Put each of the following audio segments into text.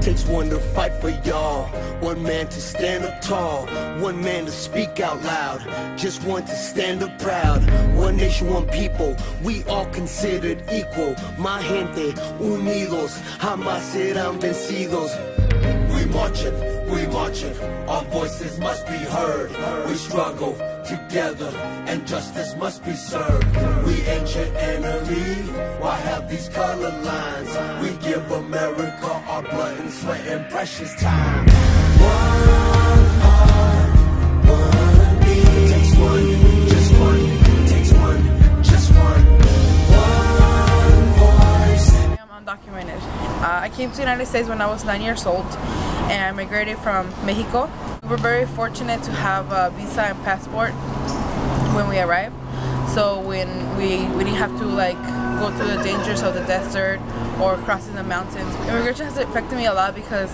Takes one to fight for y'all, one man to stand up tall, one man to speak out loud, just one to stand up proud. One nation, one people, we all considered equal. My gente, unidos, jamás serán vencidos. We marching, our voices must be heard. We struggle together and justice must be served. We ain't your enemy, why have these color lines? We give America our blood and sweat and precious time. One heart, one beat. Takes one, just one. Takes one, just one. One voice. I'm undocumented. I came to the United States when I was 9 years old, and I migrated from Mexico. We were very fortunate to have a visa and passport when we arrived. So when we didn't have to like go through the dangers of the desert or crossing the mountains. Immigration has affected me a lot because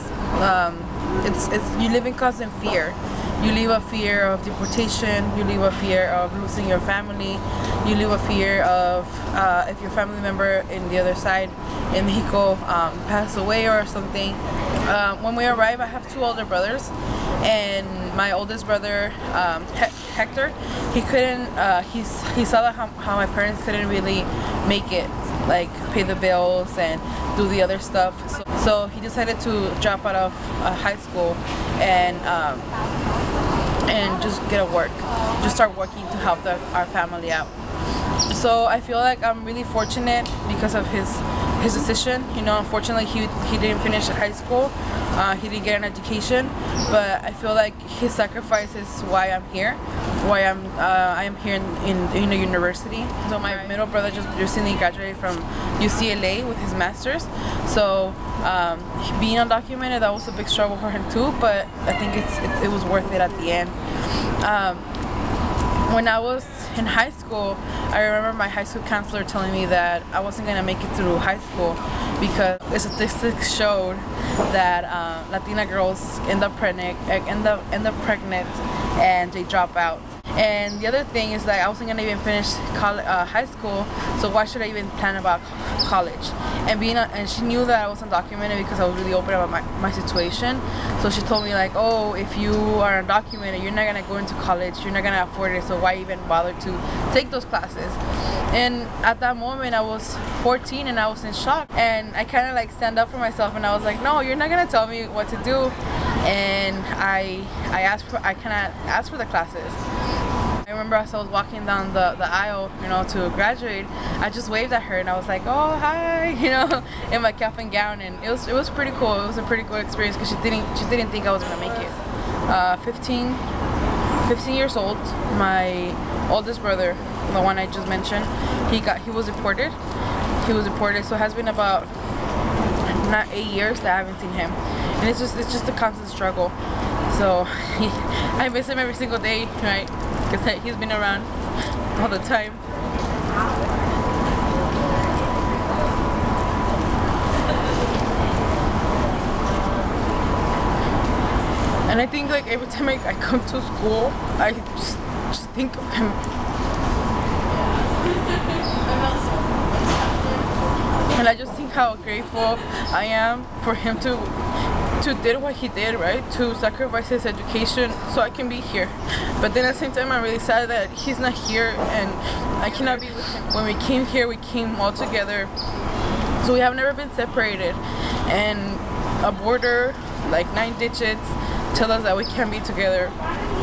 you live in constant fear. You live a fear of deportation, you live a fear of losing your family, you live a fear of if your family member in the other side in Mexico passed away or something. When we arrived, I have two older brothers, and my oldest brother, Hector, he couldn't, he saw that how my parents couldn't really make it, like pay the bills and do the other stuff. So he decided to drop out of high school and just get a work, just start working to help our family out. So I feel like I'm really fortunate because of his decision. You know, unfortunately he didn't finish high school, he didn't get an education, but I feel like his sacrifice is why I'm here, why I am here in a university. So my middle brother just recently graduated from UCLA with his master's. So being undocumented, that was a big struggle for him too, but I think it was worth it at the end. When I was in high school, I remember my high school counselor telling me that I wasn't going to make it through high school because the statistics showed that Latina girls end up pregnant and they drop out. And the other thing is that I wasn't going to even finish high school, so why should I even plan about college? And she knew that I was undocumented because I was really open about my situation. So she told me like, oh, if you are undocumented, you're not going to go into college, you're not going to afford it, so why even bother to take those classes? And at that moment I was 14 and I was in shock, and I kind of like stand up for myself and I was like, no, you're not going to tell me what to do. And I kind of asked for the classes. I remember as I was walking down the aisle, you know, to graduate, I just waved at her and I was like, oh, hi, you know, in my cap and gown, and it was pretty cool. It was a pretty cool experience because she didn't think I was gonna make it. 15 years old, my oldest brother, the one I just mentioned, he was deported. So it has been about not 8 years that I haven't seen him, and it's just a constant struggle. So I miss him every single day, right? Because he's been around all the time. And I think like every time I come to school, I just think of him. And I just think how grateful I am for him to did what he did, right? To sacrifice his education so I can be here. But then at the same time, I'm really sad that he's not here and I cannot be with him. When we came here, we came all together. So we have never been separated. And a border, like 9 digits, tell us that we can't be together.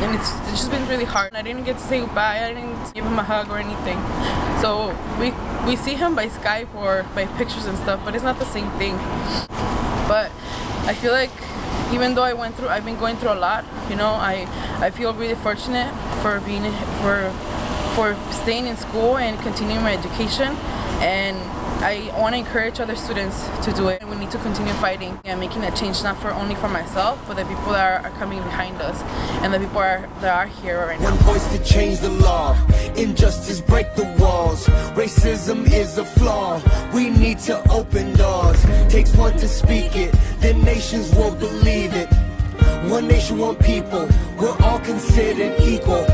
And it's just been really hard. I didn't get to say goodbye, I didn't give him a hug or anything. So we see him by Skype or by pictures and stuff, but it's not the same thing. But I feel like even though I've been going through a lot, you know, I feel really fortunate for staying in school and continuing my education, and I want to encourage other students to do it. We need to continue fighting and making a change, not only for myself, but the people that are coming behind us and the people that are here right now. One voice to change the law, injustice break the walls, racism is a flaw, we need to open doors, takes one to speak it, then nations will believe it. One nation, one people, we're all considered equal.